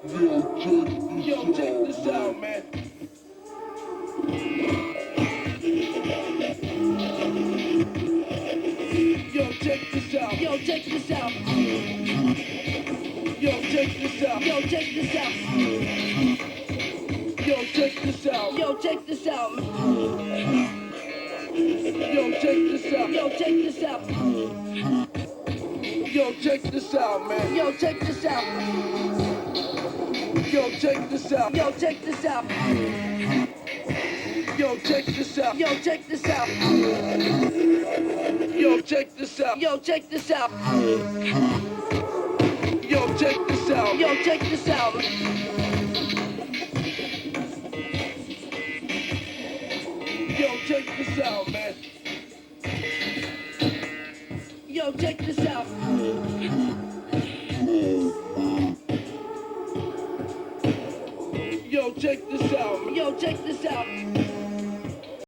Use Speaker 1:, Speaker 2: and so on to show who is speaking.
Speaker 1: Yo, check this out, man. Yo, check this out. Yo, check this out. Yo, check this out. Yo, check this out. Yo, check this out. Yo, check this out. Yo, check this out. Yo, check this out. Yo, check this out, man. Yo, check this out. Yo, check this out. Yo, check this out. Yo, check this out. Yo, check this out. Yo, check this out. Yo, check this out. Yo, check this out. Yo, check this out. Yo, check this out, man. Yo, check this out. Yo, check this out. Yo, check this out.